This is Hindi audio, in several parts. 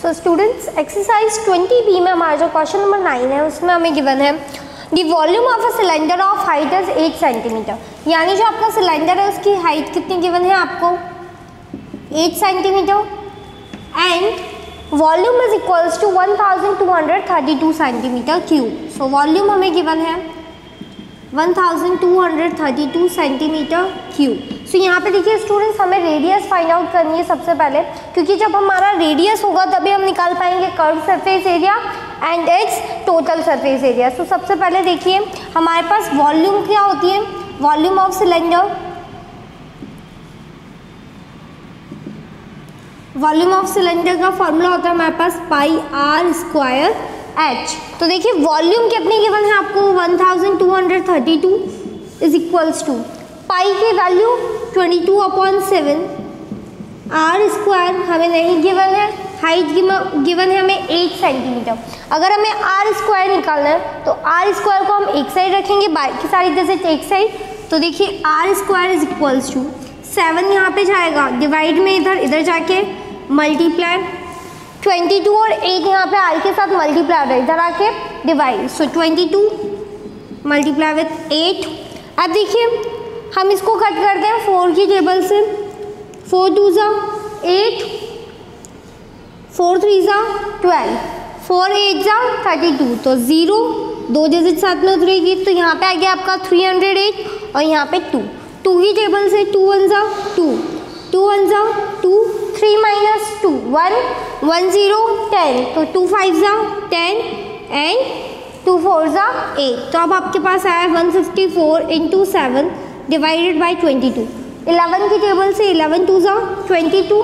सो स्टूडेंट्स एक्सरसाइज 20B में हमारा जो क्वेश्चन नंबर 9 है उसमें हमें गिवन है the volume of a cylinder of height is 8 centimetre, यानी जो आपका सिलेंडर है उसकी हाइट कितनी गिवन है आपको 8 centimetre and volume is equals to 1232 centimetre cube. So volume हमें गिवन है 1232 सेंटीमीटर क्यूब। सो यहाँ पे देखिए स्टूडेंट्स हमें रेडियस फाइंड आउट करनी है सबसे पहले, क्योंकि जब हमारा रेडियस होगा तभी हम निकाल पाएंगे curve surface area and its total surface area. So सबसे पहले देखिए हमारे पास वॉल्यूम क्या होती है, volume of cylinder, volume of cylinder का फॉर्मूला होता है हमारे पास पाई आर स्क्वायर एच। तो देखिए वॉल्यूम कितनी गिवन है आपको 1232 इज इक्वल्स टू पाई की वैल्यू 22/7, आर स्क्वायर हमें नहीं गिवन है, हाइट गिवन है हमें 8 सेंटीमीटर। अगर हमें आर स्क्वायर निकालना है तो आर स्क्वायर को हम एक साइड रखेंगे, बाकी सारी डिजिट एक साइड। तो देखिए r square is equals to 7 यहाँ पे जाएगा डिवाइड में, इधर जाके मल्टीप्लाई 22 और 8 यहाँ पे आर के साथ मल्टीप्लाई हो रहा है, इधर आके डिवाइड। So 22 multiply with 8। अब देखिए हम इसको कट करते हैं 4 की टेबल से, 4 2 जा 8, 4 3 जा 12, 4 8 जा 32। तो 0 2 डिजिट साथ में उतरेगी, तो यहाँ पे आ गया आपका 308 और यहाँ पे 2 की टेबल से 2 1 जा 2, 2 1 जा 2, 3 माइनस 2 1, 1 0 10, तो 2 5 जा 10 एंड 2 4 जा 8। तो अब आपके पास आया 154 इंटू 7 डिवाइडेड बाई 22। 11 की टेबल से 11 2 जा 22,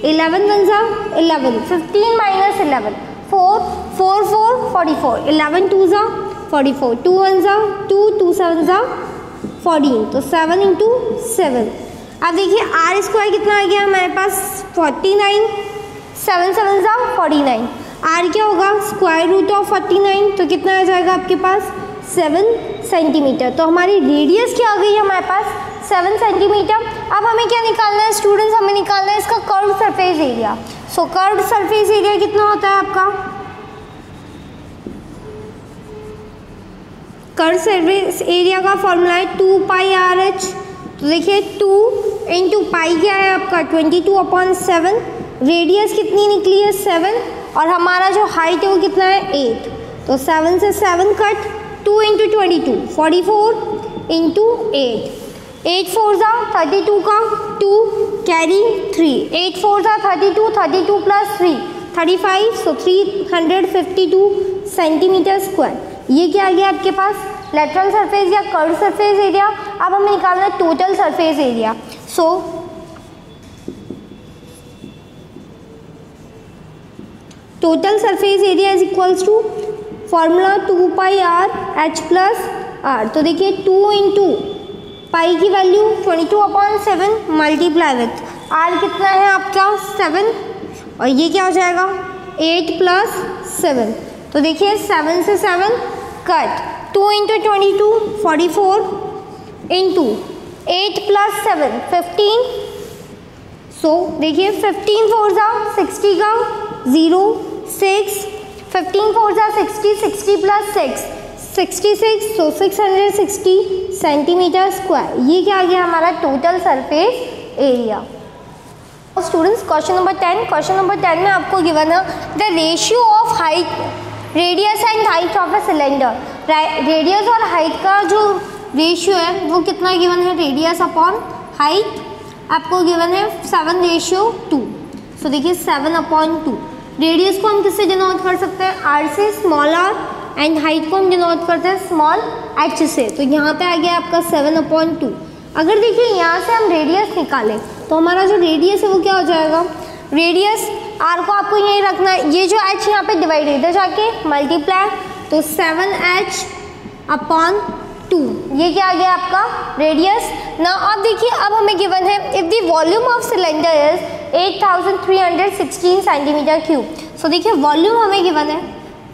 11 1 जा 11, 15 माइनस 11 4 4 4 44, 11 2 जा 44, 2 1 जा 2, 2 7 जा 14, तो 7 इंटू 7। अब देखिए आर स्क्वायर कितना आ गया हमारे पास 49, 7 7 जा 49, आर क्या होगा स्क्वायर रूट ऑफ 49, तो कितना आ जाएगा आपके पास 7 सेंटीमीटर। तो हमारी रेडियस क्या आ गई है हमारे पास 7 सेंटीमीटर। अब हमें क्या निकालना है स्टूडेंट्स, हमें निकालना है इसका कर्व सरफेस एरिया। सो कर्व सरफेस एरिया कितना होता है आपका, कर्व सरफेस एरिया का फॉर्मूला है 2 पाई आर एच। तो देखिए 2 इंटू पाई क्या है आपका 22/7, रेडियस कितनी निकली है 7 और हमारा जो हाइट है वो कितना है 8। तो 7 से 7 कट, 2 इंटू 22 44 इंटू 8, 8 4 जा 32 का 2 कैरी 3, 8 4 जा 32, 32 प्लस 3 35, सो 352 सेंटीमीटर स्क्वायर। ये क्या आ गया आपके पास लेटरल सरफेस या कर्व सरफेस एरिया। अब हमें निकालना है total surface area. So total surface area is equals to formula 2 pi r h plus r. तो देखिए 2 इंटू पाई की वैल्यू 22/7 मल्टीप्लाई विथ आर कितना है आपका 7 और ये क्या हो जाएगा 8 प्लस 7। तो देखिए 7 से 7 कट, 2 इंटू 22 44 इंटू 8 प्लस 7 15। सो देखिए 15 4 जा 60 का 0 6, 15 4 जा 60, 60 प्लस 6 66, सो 660 सेंटीमीटर स्क्वायर। ये क्या आ गया हमारा total surface area. Students question number 10 में आपको गिवन है the ratio of height radius and height of a cylinder. Radius और हाइट का जो रेशियो है वो कितना गिवन है, रेडियस अपॉन हाइट आपको गिवन है 7:2। सो देखिए 7/2। रेडियस को हम किससे डिनोट कर सकते हैं आर से, स्मॉल आर, एंड हाइट को हम डिनोट करते हैं स्मॉल एच से। तो यहाँ पे आ गया आपका 7/2। अगर देखिए यहाँ से हम रेडियस निकालें तो हमारा जो रेडियस है वो क्या हो जाएगा, रेडियस आर को आपको यहीं रखना है, ये जो एच यहाँ पे डिवाइड है इधर जाके मल्टीप्लाई, तो 7h/2 ये क्या आ गया आपका रेडियस ना। अब देखिए अब हमें गिवन है if the volume of cylinder is 8316 centimetre cube. So देखिए वॉल्यूम हमें गिवन है,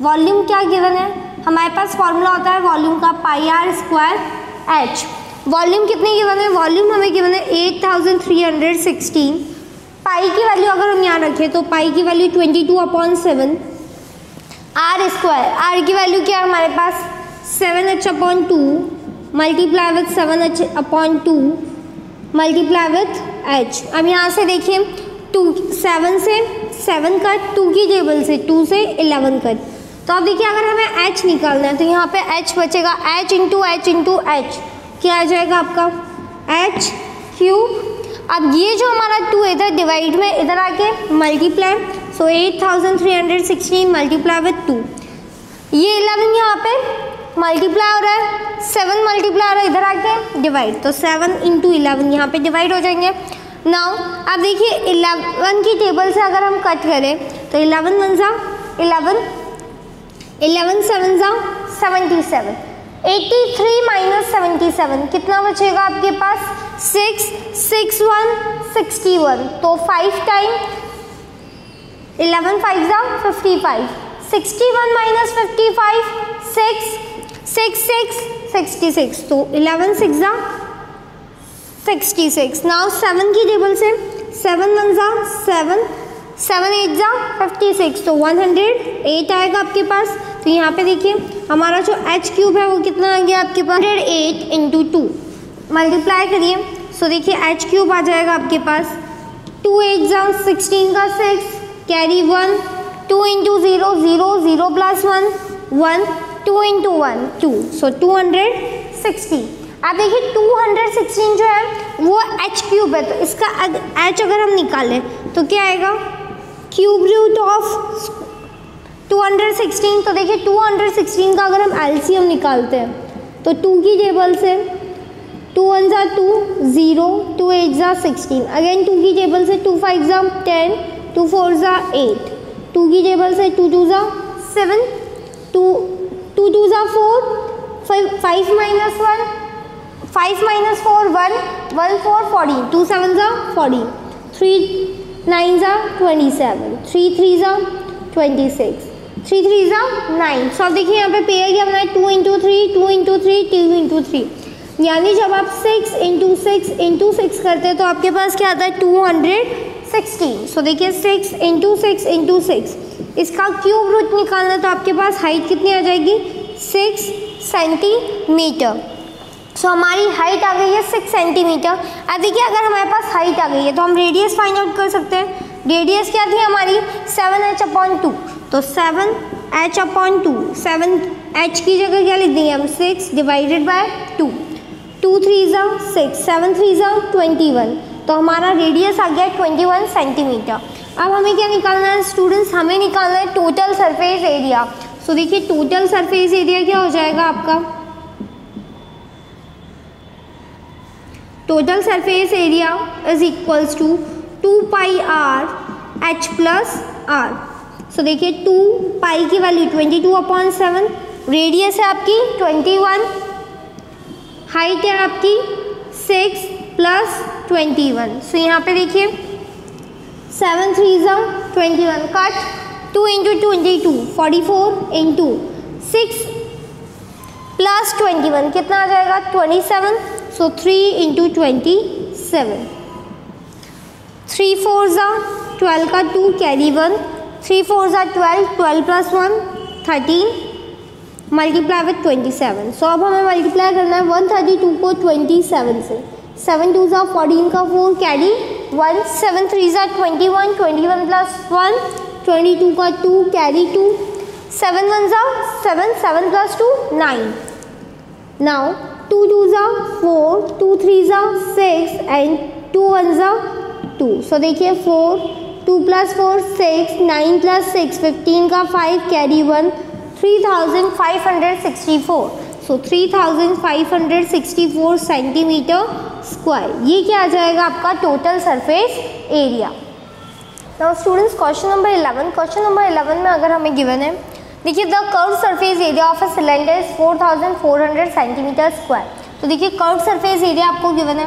वॉल्यूम क्या गिवन है हमारे पास फॉर्मूला होता है वॉल्यूम का पाई आर स्क्वायर एच। वॉल्यूम कितनी गिवन है, वॉल्यूम हमें गिवन है 8316 पाई की वैल्यू अगर हम यहाँ रखें तो पाई की वैल्यू 22/7, आर स्क्वायर, आर की वैल्यू क्या है हमारे पास 7h/2 multiply with 7h/2 multiply with h। अब यहाँ से देखिए 7 से 7 कट, 2 की टेबल से 2 से 11 कट, तो अब देखिए अगर हमें h निकालना है तो यहाँ पे h बचेगा, h इंटू h क्या आ जाएगा आपका h क्यूब। अब ये जो हमारा 2 इधर डिवाइड में इधर आके मल्टीप्लाई, सो 8316 मल्टीप्लाई विथ 2, ये 11 यहाँ पे मल्टीप्लाई हो रहा है, 7 मल्टीप्लाई हो रहा है इधर आके डिवाइड, तो 7 इंटू 11 यहाँ पे डिवाइड हो जाएंगे। नाउ अब देखिए 11 की टेबल से अगर हम कट करें तो 11 1 जा 11, 11 7 जा 77, 83 माइनस 77 कितना बचेगा आपके पास 6, 6 1 61, तो 5 टाइम 11 5 जा 55, 61 माइनस 55 6, 6 6 66, तो 11 6 जा 66। नाउ 7 की टेबल से 7 1 जा 7, 7 8 जा 56, तो 108 आएगा आपके पास। तो यहाँ पे देखिए हमारा जो h क्यूब है वो कितना आ गया आपके पास 108 इंटू 2 मल्टीप्लाई करिए, सो देखिए h क्यूब आ जाएगा आपके पास 2 8 जा 16 का 6 कैरी 1, 2 इंटू 0 0 0 प्लस 1 1, 2 इंटू 1 2, सो 260। अब देखिए 216 जो है वो h क्यूब है, तो इसका h अगर हम निकालें तो क्या आएगा क्यूब रूट ऑफ 216, तो देखिए 216 का अगर हम एलसीएम निकालते हैं तो 2 की टेबल से 2 1 जा 2 0, 2 8 जा 16, अगेन 2 की टेबल से 2 5 जा 10, 2 4 जा 8, 2 की टेबल से 2 2 जा 7, 2 2 जा 4, 5 माइनस 1 5 माइनस 4 1 1 4 40, 2 7 जा 40, 3 9 जा 27, 3 3 जा 26, 3 3 जा 9। सो अब देखिए यहाँ पे पेयर क्या बनाए 2 इंटू 3 2 इंटू 3 2 इंटू 3, यानी जब आप 6 इंटू 6 इंटू 6 करते हैं तो आपके पास क्या आता है 216। सो देखिए 6 इंटू 6 इंटू 6, इसका क्यूब रूट निकालना है तो आपके पास हाइट कितनी आ जाएगी 6 सेंटीमीटर। सो हमारी हाइट आ गई है 6 सेंटीमीटर। अब देखिए अगर हमारे पास हाइट आ गई है तो हम रेडियस फाइंड आउट कर सकते हैं। रेडियस क्या थी हमारी 7h/2, तो 7h/2, 7h की जगह क्या लिख देंगे हम 6 डिवाइडेड बाय 2, 2 3 जा 6, 7 3 जा 21, तो हमारा रेडियस आ गया 21 सेंटीमीटर। अब हमें क्या निकालना है स्टूडेंट्स, हमें निकालना है टोटल सरफेस एरिया। सो देखिए टोटल सरफेस एरिया क्या हो जाएगा आपका, total surface area is equals to 2 pi r h plus r. So देखिए 2 पाई की वैल्यू 22/7, रेडियस है आपकी 21, हाइट है आपकी 6 प्लस 21। सो यहाँ पे देखिए 7 3 जा 21, कट 2 इंटू 22 44 इंटू 6 प्लस 21 कितना आ जाएगा 27, सो 3 इंटू 27, 3 4 जा 12 का 2 कैरी 1, 3 4 जा 12, 12 प्लस 1 13 मल्टीप्लाई विथ 27। सो अब हमें मल्टीप्लाई करना है 132 को 27 से, 7 2 जा 14 का 4 कैरी 1, 7 3 जा 21, 21 प्लस 1 22 का 2 कैरी 2, 7 1 जा 7, 7 प्लस 2 9। नाउ 2 2 जा 4, 2 3 जा 6 एंड 2 1 जा 2। सो देखिए 4 2 प्लस 4 6, 9 प्लस 6 15 का 5 कैरी 1, 3564। सो 3564 सेंटीमीटर स्क्वायर, ये क्या आ जाएगा आपका total surface area. Now students question number 11, question number 11 में अगर हमें गिवन है देखिए the curve surface area of a cylinder is 4400 centimetre square. तो देखिए कर्व सरफेस एरिया आपको गिवन है,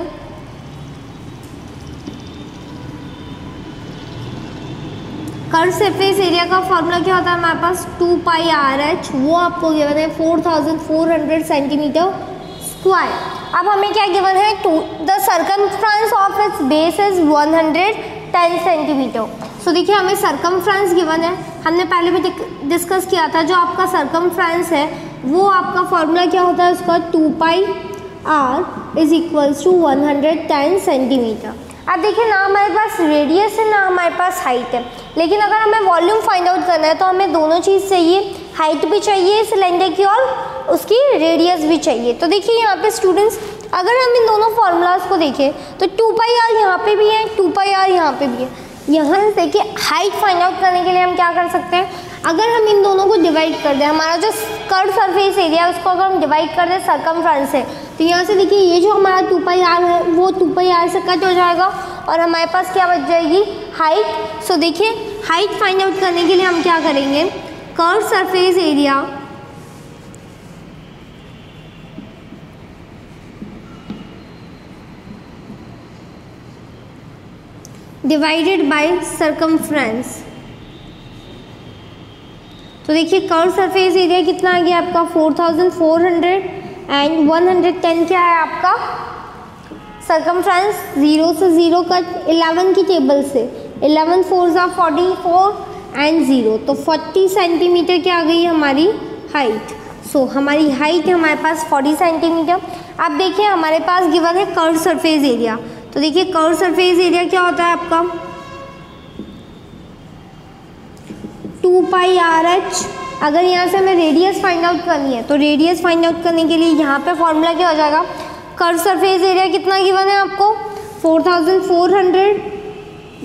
कर्व सरफेस एरिया का फॉर्मूला क्या होता है हमारे पास 2 पाई आर एच, वो आपको गिवन है 4400 सेंटीमीटर स्क्वायर। अब हमें क्या गिवन है the circumference of its base is 100 10 centimetre. So देखिए हमें सरकमफ्रेंस गिवन है, हमने पहले भी डिस्कस किया था। जो आपका सरकमफ्रेंस है वो आपका फॉर्मूला क्या होता है उसका, 2 pi r is equals to 110 centimetre. अब देखिए ना हमारे पास रेडियस है ना हमारे पास हाइट है, लेकिन अगर हमें वॉल्यूम फाइंड आउट करना है तो हमें दोनों चीज़ चाहिए, हाइट भी चाहिए सिलेंडर की और उसकी रेडियस भी चाहिए। तो देखिए यहाँ पे स्टूडेंट्स अगर हम इन दोनों फार्मूलाज को देखें तो 2 पाई r यहाँ पे भी है, 2 पाई r यहाँ पे भी है। यहाँ से देखिए हाइट फाइंड आउट करने के लिए हम क्या कर सकते हैं, अगर हम इन दोनों को डिवाइड कर दें, हमारा जो कर्व सरफेस एरिया है उसको अगर हम डिवाइड कर दें सरकमफ्रेंस से, तो यहाँ से देखिए ये जो हमारा 2 पाई r है वो 2 पाई r से कट हो जाएगा और हमारे पास क्या बच जाएगी, हाइट। सो देखिए हाइट फाइंड आउट करने के लिए हम क्या करेंगे, curve surface area divided by circumference. तो देखिए कर्व सरफेस एरिया कितना आ गया आपका 4400 एंड 110 क्या है आपका सरकमफ्रेंस, 0 से 0 कट 11 की टेबल से, 11 4 जा 44 एंड 0, तो 40 सेंटीमीटर क्या आ गई हमारी हाइट। सो हमारी हाइट है हमारे पास 40 सेंटीमीटर। अब देखिए हमारे पास गिवन है कर्व सरफेस एरिया, तो देखिए कर्व सरफेस एरिया क्या होता है आपका 2 पाई RH। अगर यहाँ से हमें रेडियस फाइंड आउट करनी है तो रेडियस फाइंड आउट करने के लिए यहाँ पे फॉर्मूला क्या हो जाएगा, कर्व सरफेस एरिया कितना गिवन है आपको 4400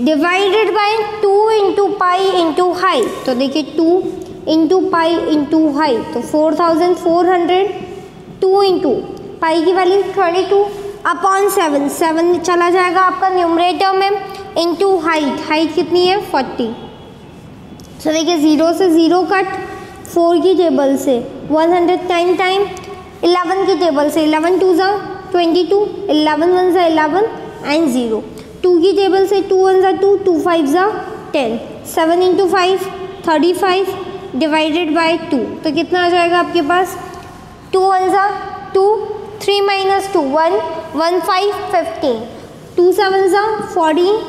divided by 2 into pi into height. तो देखिए 2 इंटू पाई इंटू हाइट, तो 4400 2 इंटू पाई की वैल्यू 22 अपॉन 7, 7 चला जाएगा आपका न्यूमरेटर में, इंटू हाइट कितनी है 40। तो देखिए 0 से 0 कट, 4 की टेबल से 110 टाइम 11 की टेबल से, 11 2 जा 22, 11 1 जा 11 एंड 0, 2 की टेबल से 2 1 जा 2, 2 5 जा 10, 7 इंटू 5 35 डिवाइडेड बाय 2, तो कितना आ जाएगा आपके पास 2 1 जा 2, 3 माइनस 2 1, 1 5 15, 2 7 जा 14,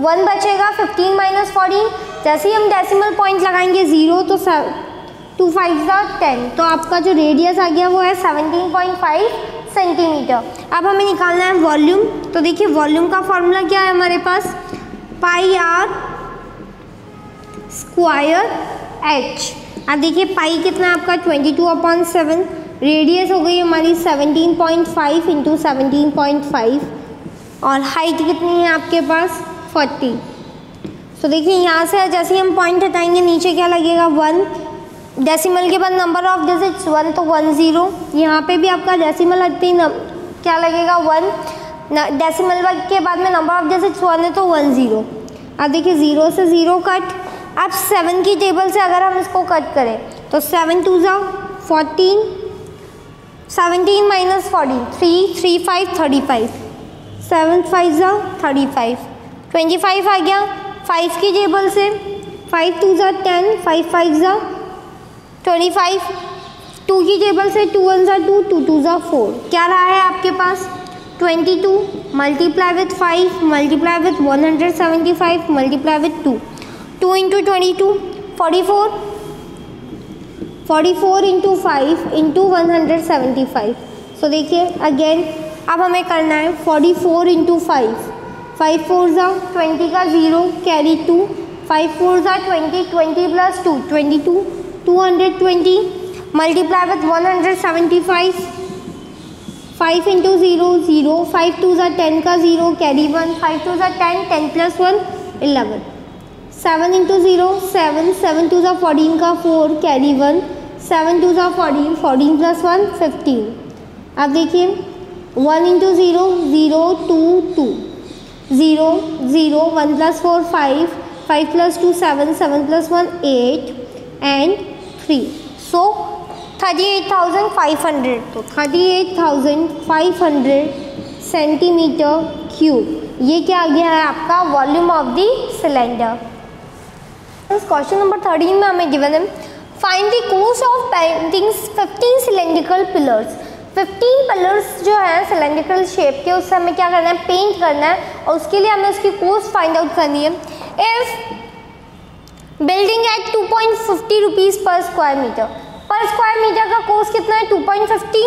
1 बचेगा 15 माइनस 14, जैसे ही हम डेसिमल पॉइंट लगाएंगे 0 तो 2 5 जा 10, तो आपका जो रेडियस आ गया वो है 17.5 सेंटीमीटर। अब हमें निकालना है वॉल्यूम, तो देखिए वॉल्यूम का फॉर्मूला क्या है हमारे पास, पाई r स्क्वायर h। अब देखिए पाई कितना है आपका 22/7, रेडियस हो गई हमारी 17.5 इंटू 17.5 और हाइट कितनी है आपके पास 40। तो देखिए यहाँ से जैसे ही हम पॉइंट हटाएंगे नीचे क्या लगेगा 1, डेसिमल के बाद नंबर ऑफ डिजिट्स 1 तो 1 0, यहाँ पे भी आपका डेसिमल हटते ही क्या लगेगा 1, डेसिमल के बाद में नंबर ऑफ डिजिट्स 1 है तो 1 0। अब देखिए 0 से 0 कट, अब 7 की टेबल से अगर हम इसको कट करें तो 7 2 जा 14, 17 माइनस 14 3 3 5 35, 7 5 जा 35, 25 आ गया 5 की टेबल से, 5 2 जा 10, 5 5 जा 25, 2 की टेबल से 2 1 जा 2, 2 2 जा 4, क्या रहा है आपके पास 22 multiply with 5 multiply with 175 multiply with 2, 2 into 22 44, 44 into 5 into 175। सो देखिए अगेन अब हमें करना है 44 इंटू 5, 5 4 जा 20 का 0 कैरी 2, 5 4 जा 20, 20 प्लस 2 22, 220 मल्टीप्लाई विथ 175, 5 इंटू 0 0, 5 2 जा 10 का 0 कैरी 1, 5 2 जा 10, 10 प्लस 1 11, 7 इंटू 0 7, 7 2 जा 14 का 4 कैरी 1, 7 2 जा 14, 14 प्लस 1 15। अब देखिए 1 into 0 0 2 2, 0 0 1 plus 4 5, 5 plus 2 7, 7 plus 1 8 and 3, सो 38,500, तो 38,500 सेंटीमीटर क्यूब, ये क्या आ गया है आपका volume of the cylinder. Question number 13 में हमें गिवन है find the cost of painting 15 cylindrical pillars 15 pillars जो है सिलेंड्रिकल शेप के, उससे हमें क्या करना है, पेंट करना है, और उसके लिए हमें उसकी कॉस्ट फाइंड आउट करनी है। If building at 2.50 rupees per square metre, per square metre का कॉस्ट कितना है, 2.50।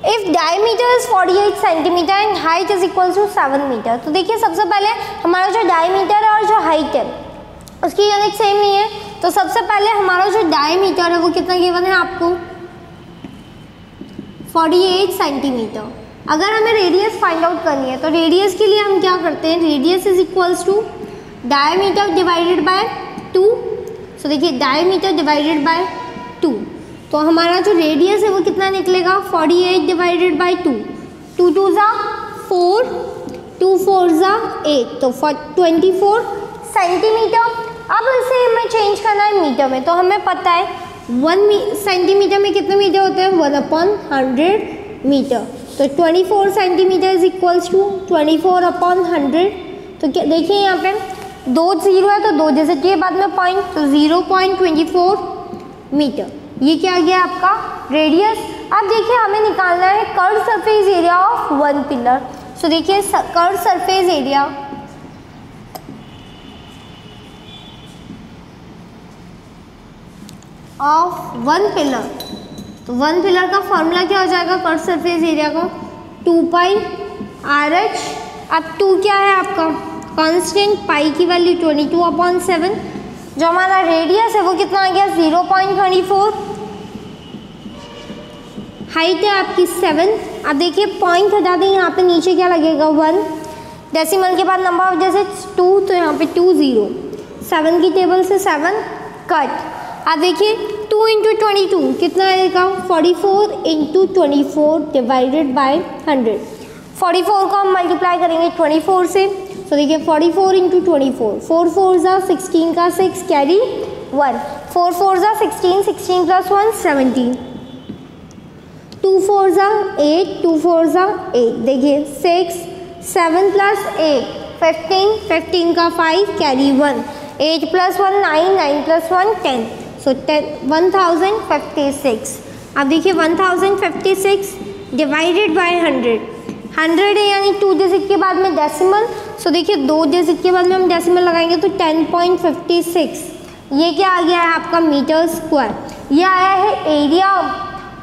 If diameter is 48 centimetre and height is equal to 7 metre. तो देखिए सबसे पहले हमारा जो डायमीटर है और जो हाइट है उसकी यूनिट सेम नहीं है, तो सबसे पहले हमारा जो डायमीटर है वो कितना गिवन है आपको, 48 सेंटीमीटर। अगर हमें रेडियस फाइंड आउट करनी है तो रेडियस के लिए हम क्या करते हैं, radius is equals to diameter divided by 2। So देखिए डायमीटर डिवाइडेड बाय 2, तो हमारा जो रेडियस है वो कितना निकलेगा, 48 डिवाइडेड बाय 2, 2 2 ज़ा 4, 2 4 ज़ा 8, तो 24 सेंटीमीटर। अब इसे हमें चेंज करना है मीटर में, तो हमें पता है 1 सेंटीमीटर में कितने मीटर होते हैं, 1/100 मीटर। तो 24 सेंटीमीटर इज इक्वल्स टू 24/100। तो क्या देखिए यहाँ पे 2 0 है तो 2 जैसे के बाद में पॉइंट, तो 0.24 मीटर। ये क्या आ गया आपका रेडियस। अब देखिए हमें निकालना है curve surface area of 1 pillar. So देखिए curve surface area of 1 pillar, तो 1 पिलर का फॉर्मूला क्या हो जाएगा कर्व सरफेस एरिया का, 2 पाई RH। अब 2 क्या है आपका कांस्टेंट, पाई की वैल्यू 22/7, जो हमारा रेडियस है वो कितना आ गया 0.24, हाइट है आपकी 7। अब देखिए पॉइंट हटा दें, यहाँ पे नीचे क्या लगेगा 1, डेसिमल के बाद नंबर ऑफ डिजिट्स 2, तो यहाँ पे 2 0, 7 की टेबल से 7 कट। अब देखिए 2 × 22 कितना आएगा, 44 × 24 डिवाइडेड बाय 100। 44 को हम मल्टीप्लाई करेंगे 24 से, तो देखिए 44 × 24, 4 4 ज़ा 16 का 6 कैरी 1, 4 4 ज़ा 16, 16 + 1 17, 2 4 ज़ा 8, 2 4 ज़ा 8, देखिए 6 7 + 8 15, 15 का 5 कैरी 1, 8 + 1 9, 9 + 1 10, सो 1056। अब देखिए 1056 डिवाइडेड बाय 100, 100 है यानी 2 डिजिट के बाद में डेसिमल, सो देखिए 2 डिजिट के बाद में हम डेसिमल लगाएंगे तो 10.56। ये क्या आ गया है आपका मीटर स्क्वायर। ये आया है area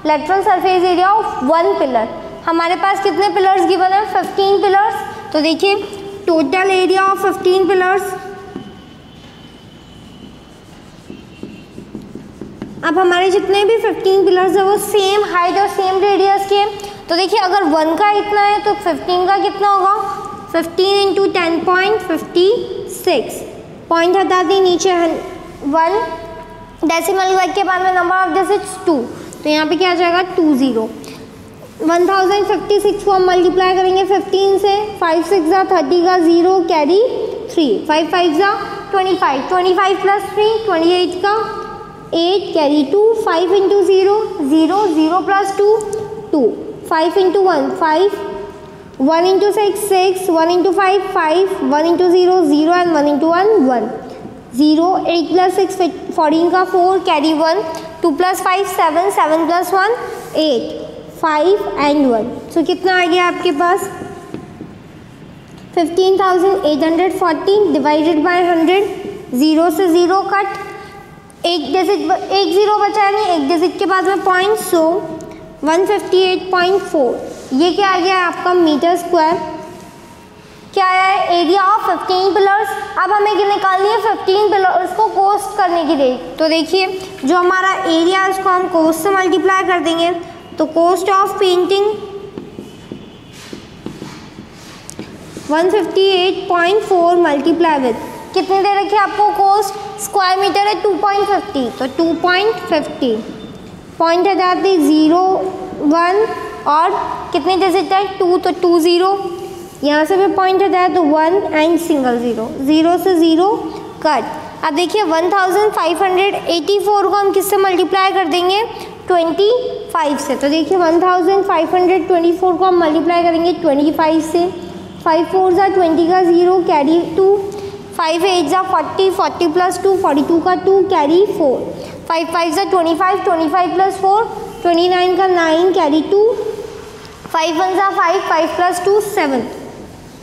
lateral surface area of 1 pillar. हमारे पास कितने पिलर्स गिवन है, 15 पिलर्स। तो देखिए टोटल एरिया ऑफ 15 पिलर्स। अब हमारे जितने भी 15 पिलर्स है वो सेम हाइट और सेम रेडियस के। तो देखिए अगर 1 का इतना है तो 15 का कितना होगा, 15 × 10.56, पॉइंट हटा दी नीचे 1, डेसिमल के बाद में नंबर ऑफ डिजिट्स 2, तो यहाँ पे क्या आ जाएगा 20। 1056 को हम मल्टीप्लाई करेंगे 15 से, 5 6 ज़ा 30 का 0 कैरी 3, 5 5 ज़ा 25, 25 + 3 28 का 8 कैरी 2, 5 × 0 0, 0 + 2 2, 5 × 1 5, 1 × 6 6, 1 × 5 5, 1 × 0 0 and 1 × 1 1, 0 8 + 6 14 का 4 कैरी 1, 2 + 5 7, 7 + 1 8, 5 and 1, सो कितना आ गया आपके पास 15,840 डिवाइडेड बाय 100, 0 से 0 कट, एक ज़ीरो बचा नहीं, एक डिजिट के बाद में पॉइंट, सो 158.4। ये क्या आ गया आपका मीटर स्क्वायर। क्या आया है एरिया ऑफ 15 पिलर्स। अब हमें निकालनी है 15 पिलर्स को कोस्ट करने की रेट। तो देखिए जो हमारा एरिया है उसको हम कोस्ट से मल्टीप्लाई कर देंगे, तो cost of painting 158.4 multiply with कितने दे रखे आपको कोस्ट, स्क्वायर मीटर है 2.50, तो 2.50 पॉइंट है जाती 0 1 और कितने डिजिट है 2, तो 2 0, यहाँ से भी पॉइंट है जाए तो 1 एंड सिंगल 0, 0 से 0 कट। अब देखिए 1584 को हम किससे मल्टीप्लाई कर देंगे 25 से, तो देखिए 1524 को हम मल्टीप्लाई करेंगे 25 से, 5 4 ज़ा 20 का 0 कैरी 2, 5 8 ज़ा 40, 40 + 2 42 का 2 कैरी 4, 5 5 ज़ा 25, 25 + 4 29 का 9 कैरी 2, 5 1 ज़ा 5, 5 प्लस 2 7,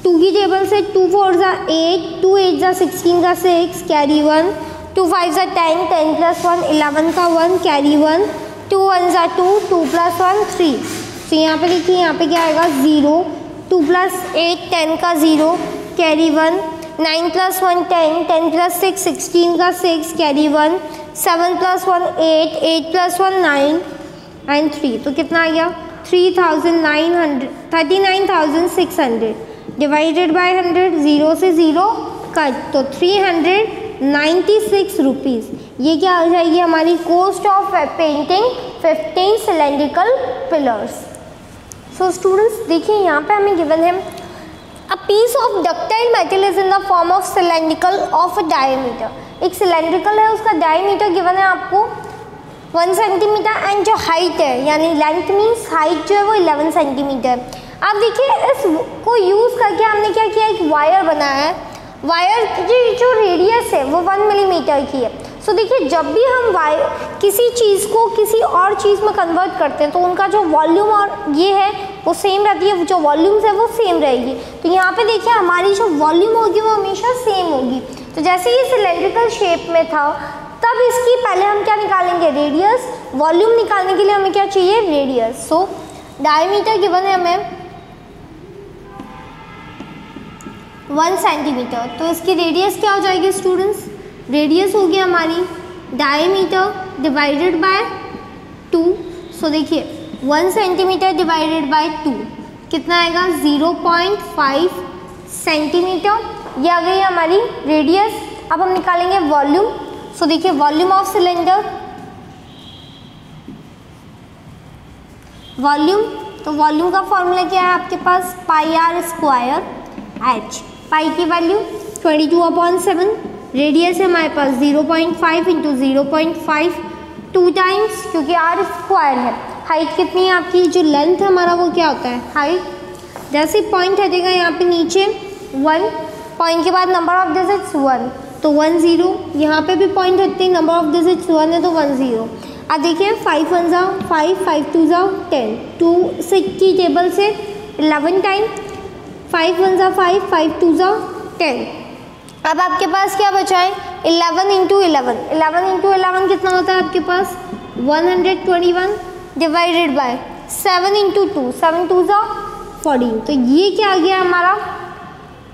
2 की टेबल से 2 4 ज़ा 8, 2 8 ज़ा 16 का 6 कैरी 1, 2 5 ज़ा 10, 10 प्लस 1 11 का 1 कैरी 1, 2 1 ज़ा 2, 2 प्लस 1 3। तो यहाँ पे देखिए यहाँ पे क्या आएगा 0, 2 प्लस 8 10 का 0 कैरी 1, 9 प्लस 1 10, 10 प्लस 6 16 का 6 कैरी 1, 7 प्लस 1 8, 8 प्लस 1 9 एंड 3। तो कितना आ गया 39,600 डिवाइडेड बाय 100, 0 से 0 कट, तो 396 रुपीज़। ये क्या हो जाएगी हमारी cost of painting 15 cylindrical pillars. So students देखिए यहाँ पे हमें गिवन है a piece of ductile metal is in the form of cylindrical of a diameter. एक सिलेंड्रिकल है, उसका डायमीटर गिवन है आपको 1 सेंटीमीटर एंड जो हाइट है यानी लेंथ मीन्स हाइट जो है वो 11 सेंटीमीटर। अब देखिए इसको यूज़ करके हमने क्या किया, एक वायर बनाया है। वायर की जो रेडियस है वो 1 मिलीमीटर की है। सो देखिए जब भी हम वायर किसी चीज़ को किसी और चीज़ में कन्वर्ट करते हैं तो उनका जो वॉल्यूम और ये है वो सेम रहती है, जो वॉल्यूम्स है वो सेम रहेगी। तो यहाँ पे देखिए हमारी जो वॉल्यूम होगी वो हमेशा सेम होगी। तो जैसे ये सिलेंड्रिकल शेप में था तब इसकी पहले हम क्या निकालेंगे, रेडियस। वॉल्यूम निकालने के लिए हमें क्या चाहिए, रेडियस। सो डायमीटर गिवन है हमें 1 सेंटीमीटर, तो इसकी रेडियस क्या हो जाएगी स्टूडेंट्स, रेडियस होगी हमारी डायमीटर डिवाइडेड बाय 2। सो देखिए 1 सेंटीमीटर डिवाइडेड बाय 2 कितना आएगा 0.5 सेंटीमीटर। ये आ गई हमारी रेडियस। अब हम निकालेंगे वॉल्यूम। सो देखिए वॉल्यूम ऑफ सिलेंडर, वॉल्यूम, तो वॉल्यूम का फॉर्मूला क्या है आपके पास, pi r square h. Pi की वैल्यू 22/7, रेडियस है हमारे पास 0.5 इंटू 0.5 2 टाइम्स, क्योंकि आर स्क्वायर है। हाइट कितनी है आपकी, जो लेंथ है हमारा वो क्या होता है हाइट। जैसे पॉइंट हटेगा यहाँ पे नीचे 1, पॉइंट के बाद नंबर ऑफ डिजिट्स 1, तो 1 0। यहाँ पे भी पॉइंट हटते हैं, नंबर ऑफ डिजिट्स 1 है तो 1 0। अब देखिए 5 1 ज़ा 5, 5 2 ज़ा 10, 2 6 की टेबल से 11 टाइम, 5 1 ज़ा 5, 5 2 ज़ा 10। अब आपके पास क्या बचा है 11 इंटू 11, 11 इंटू 11 कितना होता है आपके पास 121 डिवाइडेड बाय 7 इंटू 2, 7 2 ज़ा 14। तो ये क्या आ गया हमारा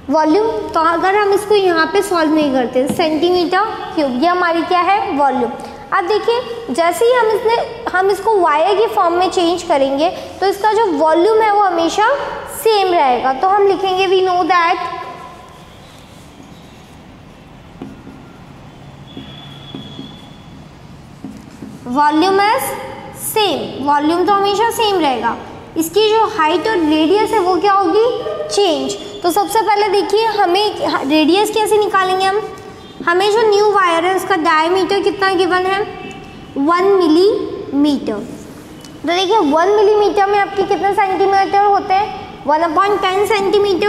वॉल्यूम। तो अगर हम इसको यहाँ पे सॉल्व नहीं करते, सेंटीमीटर क्यूब, ये हमारी क्या है वॉल्यूम। अब देखिए जैसे ही हम इसको वायर की फॉर्म में चेंज करेंगे तो इसका जो वॉल्यूम है वो हमेशा सेम रहेगा। तो हम लिखेंगे we know that volume is same, volume तो हमेशा सेम रहेगा। इसकी जो हाइट और रेडियस है वो क्या होगी चेंज। तो सबसे पहले देखिए हमें रेडियस कैसे निकालेंगे हमें जो न्यू वायर है उसका डायमीटर कितना गिवन है 1 मिलीमीटर। तो देखिए 1 मिलीमीटर में आपके कितने सेंटीमीटर होते हैं 1/10 सेंटीमीटर।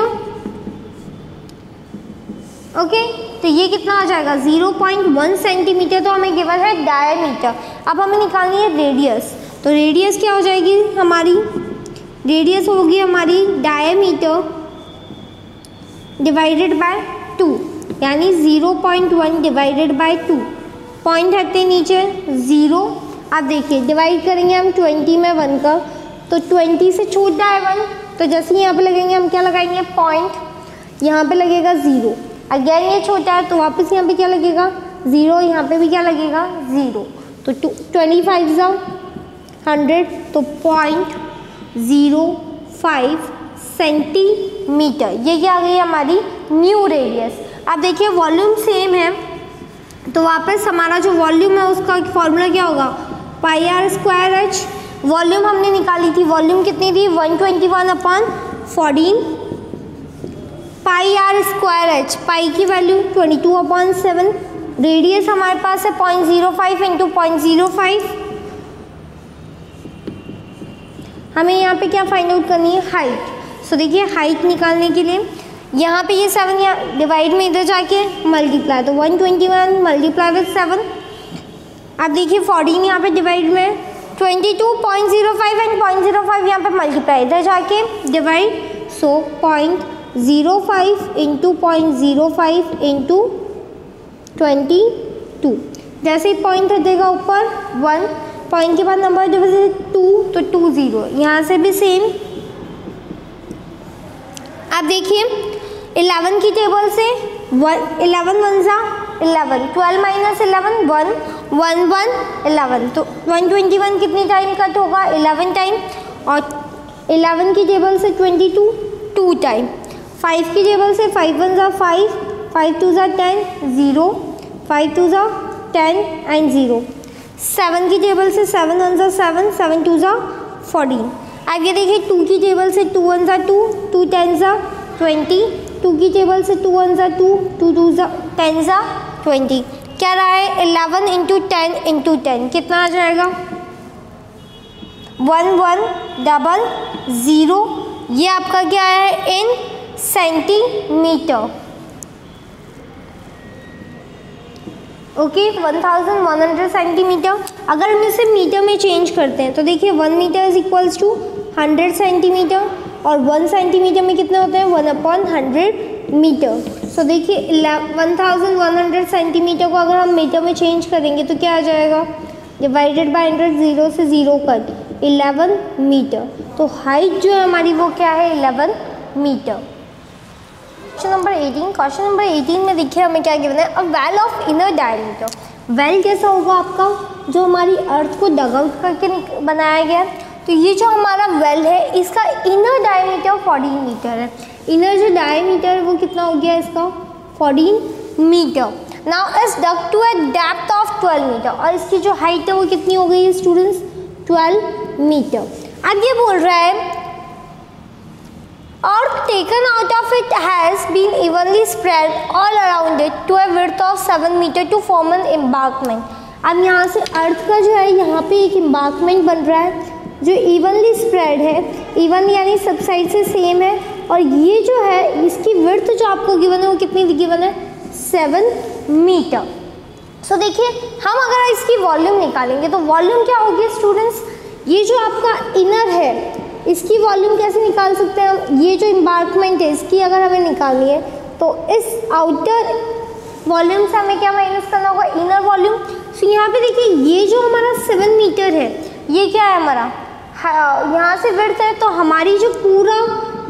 ओके, तो ये कितना हो जाएगा 0.1 सेंटीमीटर। तो हमें गिवन है डायमीटर। अब हमें निकालनी है रेडियस। तो रेडियस क्या हो जाएगी हमारी, रेडियस होगी हमारी डायमीटर डिवाइडेड बाय 2, यानी 0.1 डिवाइडेड बाय 2। पॉइंट हटते नीचे 0। अब देखिए डिवाइड करेंगे हम 20 में 1 का, तो 20 से छोटा है 1, तो जैसे यहाँ पे लगेंगे हम क्या लगाएंगे पॉइंट, यहाँ पे लगेगा 0। अगेन ये छोटा है तो वापस यहाँ पे क्या लगेगा 0, यहाँ पे भी क्या लगेगा 0। तो 25 ज़ा 100, तो 0.05 सेंटीमीटर। ये क्या आ गई हमारी न्यू रेडियस। अब देखिए वॉल्यूम सेम है तो वापस हमारा जो वॉल्यूम है उसका फॉर्मूला क्या होगा पाई आर स्क्वायर एच। वॉल्यूम हमने निकाली थी, वॉल्यूम कितनी थी 121/14 पाई आर स्क्वायर एच। पाई की वैल्यू 22/7, रेडियस हमारे पास है 0.05 इंटू 0.05। हमें यहाँ पे क्या फाइंड आउट करनी है हाइट। सो देखिए हाइट निकालने के लिए यहाँ पे ये 7 या डिवाइड में इधर जाके मल्टीप्लाई, तो 121 मल्टीप्लाई विथ 7। अब देखिए 14 यहाँ पे डिवाइड में 22.05 एंड 0.05 यहाँ पे मल्टीप्लाई, इधर जाके डिवाइड, सो 0.05 इंटू 0.05 इंटू 22, जैसे ही पॉइंट हटेगा ऊपर 1, पॉइंट के बाद नंबर डिविजन 2 तो 2 0, यहाँ से भी सेम। आप देखिए 11 की टेबल से 11 1 जा 11, 12 माइनस 11 1, 1 1 11, तो 121 कितनी टाइम कट होगा, 11 टाइम, और 11 की टेबल से 22 2 टाइम, 5 की टेबल से 5 1 जा 5, 5 2 जा 10 0, 5 2 जा 10 एंड 0, 7 की टेबल से 7 1 जा 7, 7 2 जा 14। आगे देखिए 2 की टेबल से 2 1 जा 2, 2 10 जा 20, 2 की टेबल से 2 1 जा 2, 2 2 जा 10 जा 20। क्या रहा है 11 इंटू 10 इंटू 10 कितना आ जाएगा, 1 1 डबल 0, ये आपका क्या है इन सेंटीमीटर। Okay 1100 centimetre. अगर हम इसे मीटर में चेंज करते हैं तो देखिए 1 metre is equals to 100 centimetre, और 1 सेंटीमीटर में कितने होते हैं 1/100 मीटर। सो देखिए 1100 सेंटीमीटर को अगर हम मीटर में चेंज करेंगे तो क्या आ जाएगा, डिवाइडेड बाय 100, 0 से 0 कट, 11 मीटर। तो हाइट जो है हमारी वो क्या है 11 metre. Question number 18, question number 18 में देखिए हमें क्या गिवन है, a well of inner diameter. Well कैसा होगा आपका, जो हमारी अर्थ को डग आउट करके बनाया गया है। तो ये जो हमारा वेल है इसका इनर डायमीटर 14 मीटर है। इनर जो डायमीटर है वो कितना हो गया इसका 14 metre. Now is dug to a depth of 12 metre, और इसकी जो हाइट है वो कितनी हो गई है स्टूडेंट्स 12 मीटर। अब ये बोल रहा है earth taken out of it has been evenly spread all around it to a width of 7 meter to form an embankment। अब यहाँ से अर्थ का जो है यहाँ पे एक embankment बन रहा है जो इवनली स्प्रेड है, इवन यानी सब साइड से सेम है, और ये जो है इसकी विड्थ जो आपको गिवन है वो कितनी गिवन है 7 मीटर। सो देखिए हम अगर इसकी वॉल्यूम निकालेंगे तो वॉल्यूम क्या होगी स्टूडेंट्स, ये जो आपका इनर है इसकी वॉल्यूम कैसे निकाल सकते हैं हम, ये जो एम्बार्कमेंट है इसकी अगर हमें निकालनी है तो इस आउटर वॉल्यूम से हमें क्या माइनस करना होगा इनर वॉल्यूम। सो यहाँ पे देखिए ये जो हमारा 7 मीटर है ये क्या है हमारा, यहाँ से विड्थ है, तो हमारी जो पूरा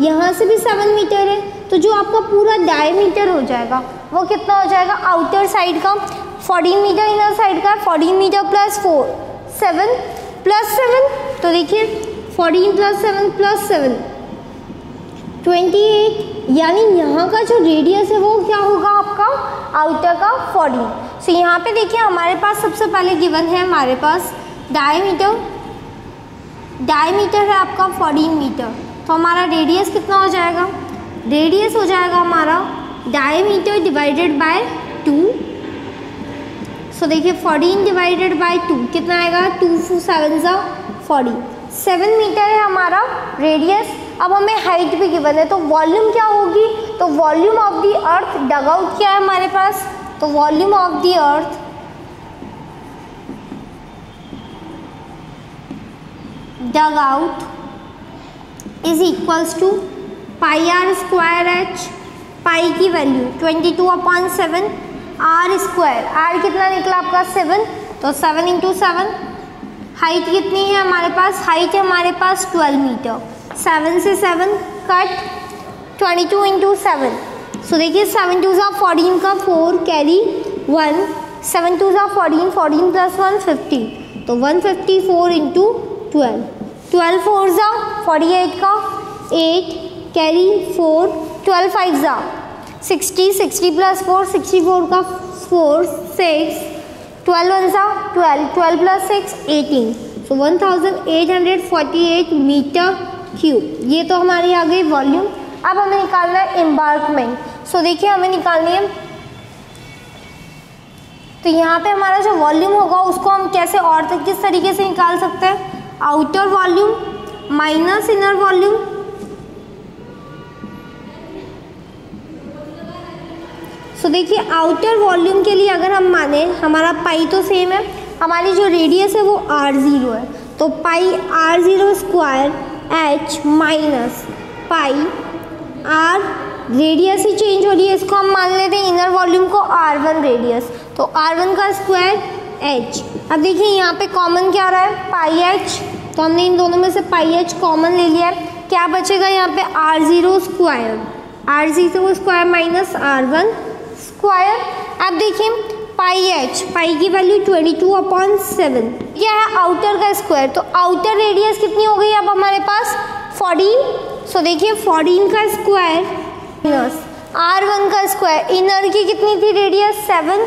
यहाँ से भी 7 मीटर है, तो जो आपका पूरा डायमीटर हो जाएगा वो कितना हो जाएगा आउटर साइड का 14 मीटर, इनर साइड का 14 मीटर प्लस 4 7 प्लस 7, तो देखिए 14 प्लस 7 प्लस 7 28, यानी यहाँ का जो रेडियस है वो क्या होगा आपका आउटर का 14। सो यहाँ पे देखिए हमारे पास सबसे पहले गिवन है हमारे पास डायमीटर है आपका 14 मीटर, तो हमारा रेडियस कितना हो जाएगा, रेडियस हो जाएगा हमारा डायमीटर डिवाइडेड बाय 2। सो देखिए 14 डिवाइडेड बाय 2 कितना आएगा 2 7 40, 7 मीटर है हमारा रेडियस। अब हमें हाइट भी गिवन है, तो वॉल्यूम क्या होगी, तो volume of the earth dug out क्या है हमारे पास, तो volume of the earth dug out is equals to pi r square h, pi की वैल्यू 22/7 आर स्क्वायर, आर कितना निकला आपका 7, तो 7 × 7। हाइट कितनी है हमारे पास, हाइट है हमारे पास 12 मीटर, 7 से 7 कट 22 × 7। सो देखिए 7 2 14 का 4 कैरी 1, 7 2 14, 14 प्लस 1 50, तो 154 × 12, 12 4 48 का 8 कैरी 4, 12 5 60, 60 प्लस 4 64 का 4 6, 12 1 12, 12 प्लस 6 18, सो 1848 मीटर क्यूब। ये तो हमारी आ गई वॉल्यूम। अब हमें निकालना है एम्बार्कमेंट। सो देखिए हमें निकालनी है, तो यहाँ पे हमारा जो वॉल्यूम होगा उसको हम कैसे और किस तरीके से निकाल सकते हैं, outer volume minus inner volume. So देखिए आउटर वॉल्यूम के लिए अगर हम माने हमारा पाई तो सेम है, हमारी जो रेडियस है वो r0 है, तो pi r0 square h minus pi r radius ही चेंज हो रही है, इसको हम मान लेते हैं इनर वॉल्यूम को r1 रेडियस, तो r1 का स्क्वायर h। अब देखिए यहाँ पे कॉमन क्या आ रहा है, पाई h, तो हमने इन दोनों में से पाई h कॉमन ले लिया है। क्या बचेगा यहाँ पे r0 square minus r1 square. अब देखिए पाई h, पाई की वैल्यू 22/7, क्या है आउटर का स्क्वायर, तो आउटर रेडियस कितनी हो गई अब हमारे पास 14। सो देखिए 14 का स्क्वायर माइनस r1 का स्क्वायर, इनर की कितनी थी रेडियस 7,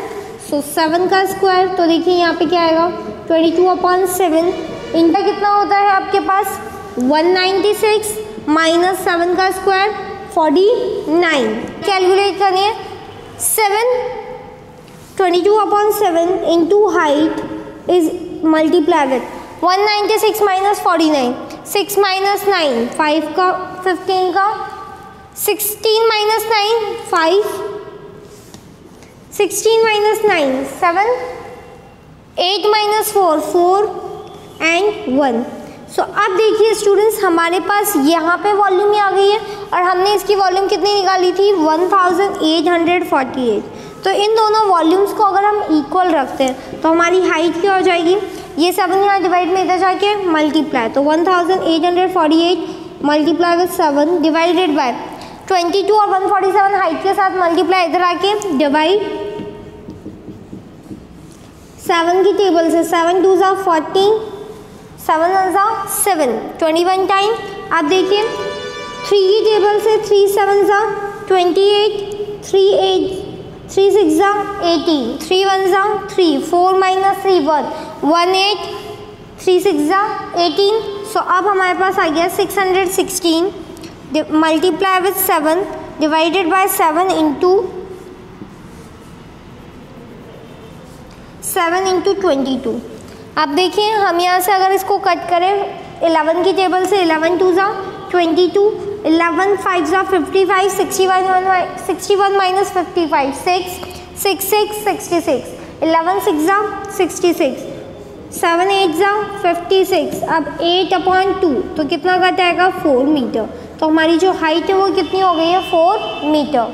सो 7 का स्क्वायर। तो देखिए यहाँ पे क्या आएगा 22/7, इनका कितना होता है आपके पास 196 माइनस 7 का स्क्वायर 49। कैलकुलेट करिए 22/7 into height is multiply with 196 minus 49, 6 minus 9 5 का 15 का 16 माइनस 9 5, 16 माइनस 9 7, 8 माइनस 4 4 एंड 1। सो अब देखिए स्टूडेंट्स हमारे पास यहाँ पे वॉल्यूम ही आ गई है और हमने इसकी वॉल्यूम कितनी निकाली थी 1848। तो इन दोनों वॉल्यूम्स को अगर हम इक्वल रखते हैं तो हमारी हाइट क्या हो जाएगी, ये 7 यहाँ डिवाइड में इधर जाके मल्टीप्लाई, तो 1848 मल्टीप्लाई विथ 7 डिवाइडेड बाय 22 और 147 हाइट के साथ मल्टीप्लाई इधर आके डिवाइड 7 की टेबल से 7 2 ज़ा 14, 7 1 ज़ा 7, 21 टाइम। आप देखिए 3 की टेबल से 3 7 ज़ा 28, 3 8, 3 6 ज़ा 18, 3 1 ज़ा 3, 4 माइनस 3 1, 1 8, 3 6 ज़ा 18। सो अब हमारे पास आ गया 616 multiply with 7 divided by 7 into 22। अब देखिए हम यहाँ से अगर इसको कट करें 11 की टेबल से 11 2 ज़ा 22, 11 5 ज़ा 55, 61 माइनस 55 6, 6 6 66, 11 6 ज़ा 66, 7 8 ज़ा 56, अब 8/2 तो कितना कट आएगा 4 मीटर। तो हमारी जो हाइट है वो कितनी हो गई है 4 मीटर।